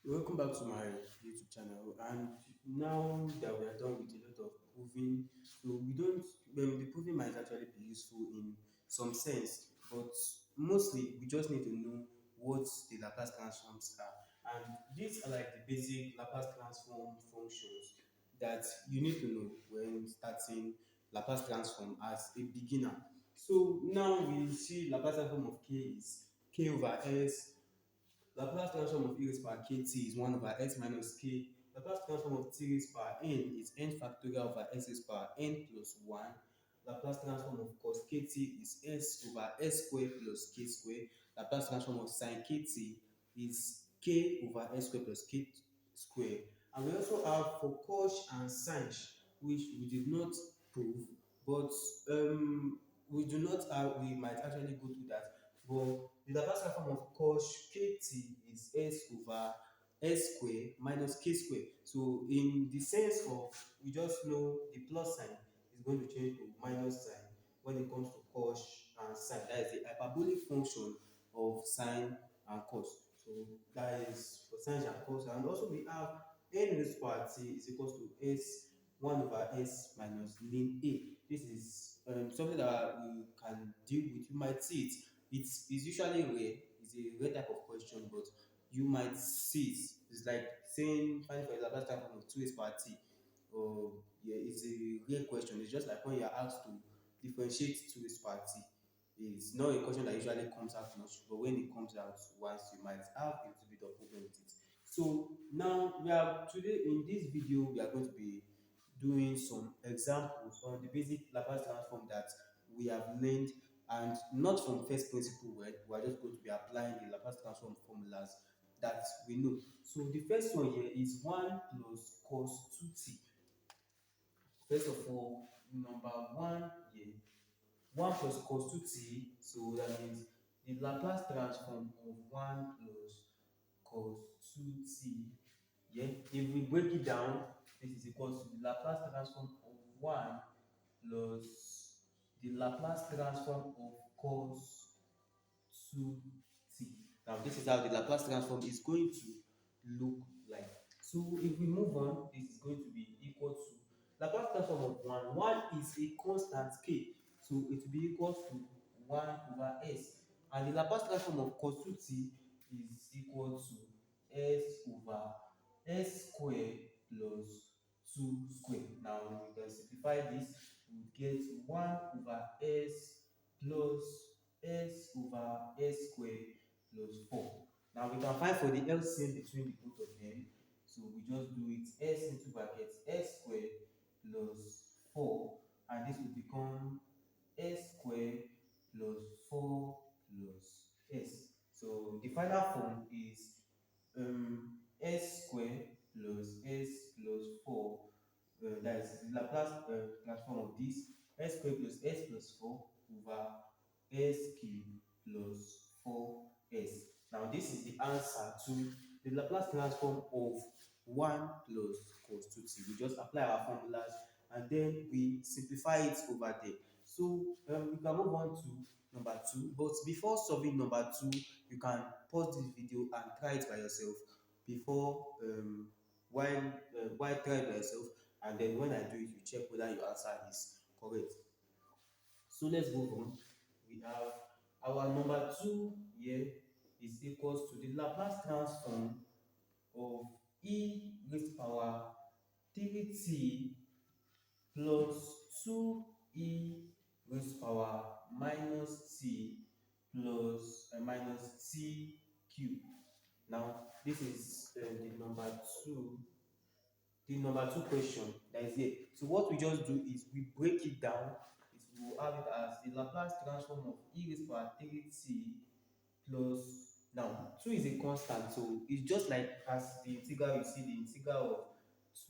Welcome back to my YouTube channel. And now that we are done with a lot of proving, so we don't, the proving might actually be useful in some sense, but mostly we just need to know what the Laplace transforms are. And these are like the basic Laplace transform functions that you need to know when starting Laplace transform as a beginner. So now we see Laplace transform of k is k over s. Laplace transform of e raised power kt is 1 over s minus k. Laplace transform of t raised power n is n factorial over s raised power n plus 1. Laplace transform of cos kt is s over s square plus k square. Laplace transform of sin kt is k over s square plus k square. And we also have for cos and sin, which we did not prove, but we do not have, we might actually go through that. But the Laplace transform of cos kt is s over s square minus k square. So in the sense of, we just know the plus sign is going to change to minus sign when it comes to cos and sin. That is the hyperbolic function of sine and cos. So that is for sine and cos. And also we have n raised to power t is equals to s 1 over s minus ln a. This is something that we can deal with. You might see it. It's usually rare. It's a rare type of question, but you might see it. It's like saying find for example type of 2 is power t. Or yeah, it's a rare question. It's just like when you're asked to differentiate 2 is power t. It's not a question that usually comes out much, but when it comes out once, you might have a little bit of problem with it. So now we are today in this video we are going to be doing some examples on the basic Laplace transform that we have learned, and not from first principle, where we are just going to be applying the Laplace transform formulas that we know. So the first one here is 1 plus cos 2t. First of all, number 1 here, 1 plus cos 2t, so that means the Laplace transform of 1 plus cos 2t. Yeah, if we break it down, this is equals to the Laplace transform of 1 plus the Laplace transform of cos 2t. Now, this is how the Laplace transform is going to look like. So, if we move on, this is going to be equal to Laplace transform of 1. 1 is a constant k, so it will be equal to 1 over s. And the Laplace transform of cos 2t is equal to s over s square plus 2 square. Now, we can simplify this. We get 1 over s plus s over s square plus 4. Now we can find for the LCM between the both of them. So we just do it s into bracket s square plus 4, and this will become s square plus 4 plus s. So the final form is s square plus s plus 4. That is the Laplace transform of this s square plus s plus 4 over s cube plus 4s. Now this is the answer to the Laplace transform of 1 plus cos 2t. We just apply our formulas and then we simplify it over there. So we can move on to number 2. But before solving number 2, you can pause this video and try it by yourself before while try it by yourself, and then when I do it, you check whether your answer is correct. So let's move on. We have our number 2 here is equals to the Laplace transform of e raised power 3t plus 2e raised power minus t plus minus t cube. Now this is the number 2 question that is here. So what we just do is we break it down. We will have it as the Laplace transform of e raised power 3t plus, now 2 is a constant, so it's just like as the integral, you see the integral of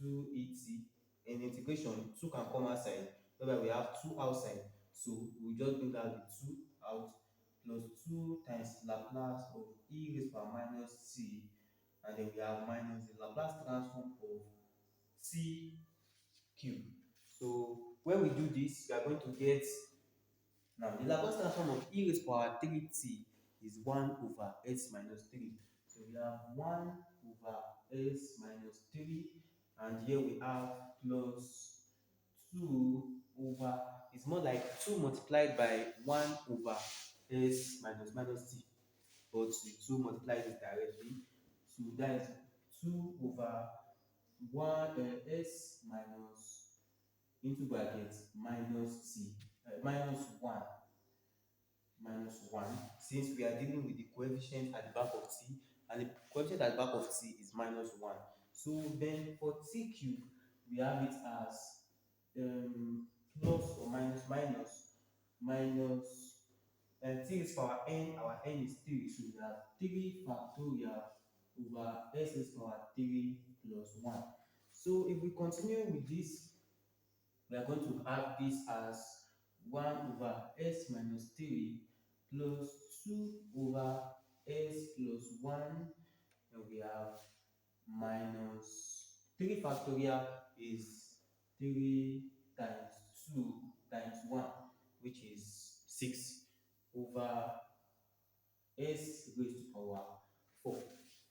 2et. In integration, 2 can come outside, whereby we have 2 outside, so we just bring out the 2 out, plus 2 times Laplace of e raised power minus t, and then we have minus the Laplace transform of t cube. So when we do this, we are going to get, now the Laplace transform of e raised power 3t is 1 over s minus 3. So So we have 1 over s minus 3, and here we have plus 2 over, it's more like 2 multiplied by 1 over s minus t, but the 2 multiplies it directly. So that is 2 over 1 s minus into bracket minus t, minus 1, since we are dealing with the coefficient at the back of t, and the coefficient at the back of t is minus 1. So then for t cube, we have it as plus or minus minus t is power n, our n is 3, so we have 3 factorial over s is power 3 plus 1. So if we continue with this, we are going to have this as 1 over s minus 3 plus 2 over s plus 1, and we have minus 3 factorial is 3 times 2 times 1, which is 6 over s raised to power 4.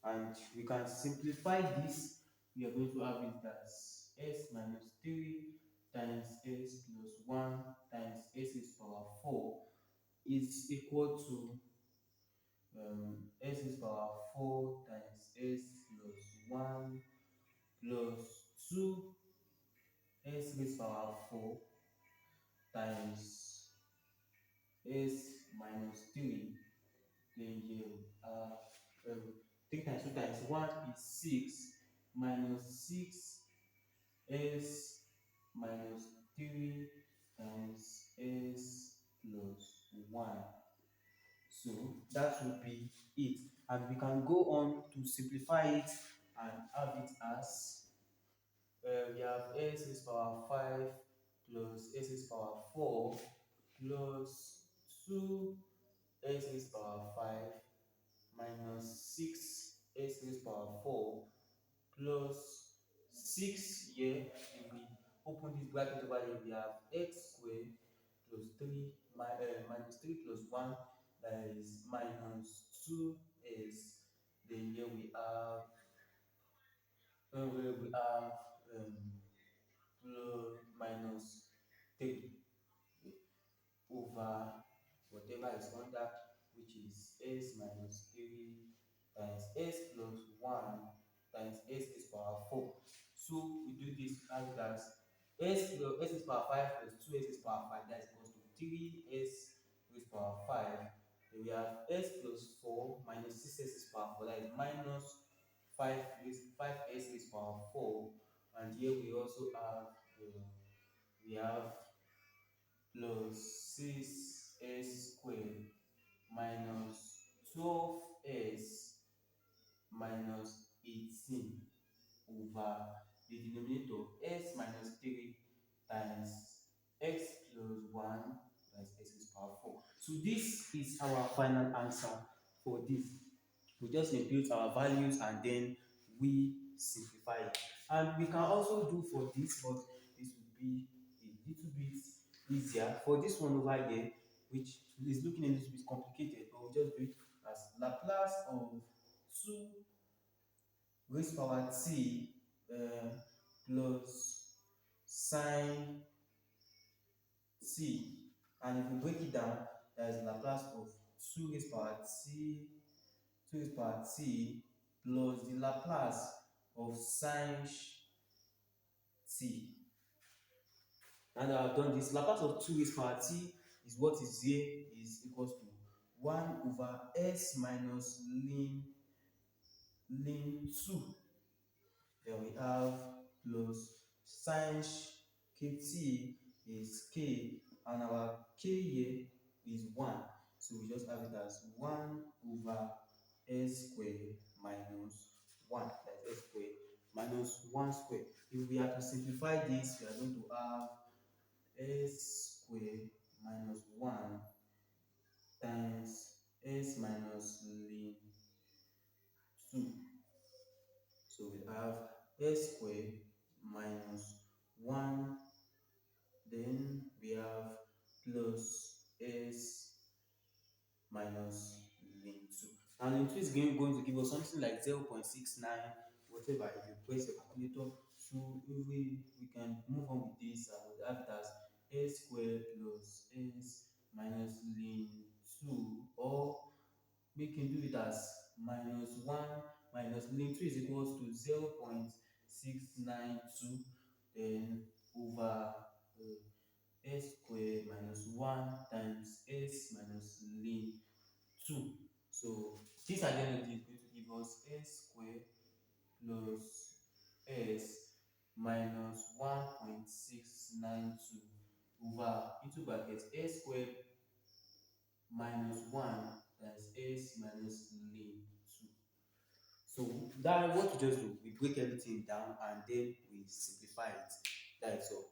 And we can simplify this. We are going to have it as s minus 3 times s plus 1 times s is power 4 is equal to s is power 4 times s plus 1 plus 2 s raised power 4 times s minus 3. Then here we have 3 times 2 times 1 is 6 minus 6 s minus 3 times s plus 1. So that would be it. And we can go on to simplify it and have it as we have s is power 5 plus s is power 4 plus 2 s is power 5 minus 6 s raised power 4 plus 6 here. If we open this bracket over here, we have x squared plus 3 minus 3 plus 1, that is minus 2s. Then here we have plus minus 3 over whatever is under, which is s minus 3 times s plus 1 times s is power 4. So we do this as s is power 5 plus 2s is power 5, that is equals to 3s raised power 5. Then we have s plus 4 minus 6s is power 4, that is minus 5s is power 4. And here we also have we have plus 6s squared minus 12s minus 18 over the denominator s minus 3 times x plus 1 times x is power 4. So this is our final answer for this. We just input our values and then we simplify it. And we can also do for this, but this would be a little bit easier. For this one over here, which is looking a little bit complicated, but we'll just do it as Laplace of 2 raised power t plus sine t. And if we break it down, there is Laplace of 2 raised power t 2 raised power t plus the Laplace of sine t. Now that I've done this, Laplace of 2 raised power t is what is here, is equals to 1 over s minus ln 2. Then we have plus sine kt is k, and our k here is 1. So we just have it as 1 over s squared minus 1. That's s squared minus 1 squared. If we are to simplify this, we are going to have s squared minus 1 times s minus ln 2. So we have s squared minus 1, then we have plus s minus ln 2. And in two is going to give us something like 0.69, whatever, if you press your calculator. So if we can move on with this, we have it as s squared plus s minus ln 2, or we can do it as minus 1 minus ln 2 is equals to 0.692, then over s squared minus 1 times s minus ln 2. So this at the end of the day is going to give us s squared plus s minus 1.692 over into brackets s squared minus 1 times s minus ln 2. So that what we just do, we break everything down and then we simplify it. That is all.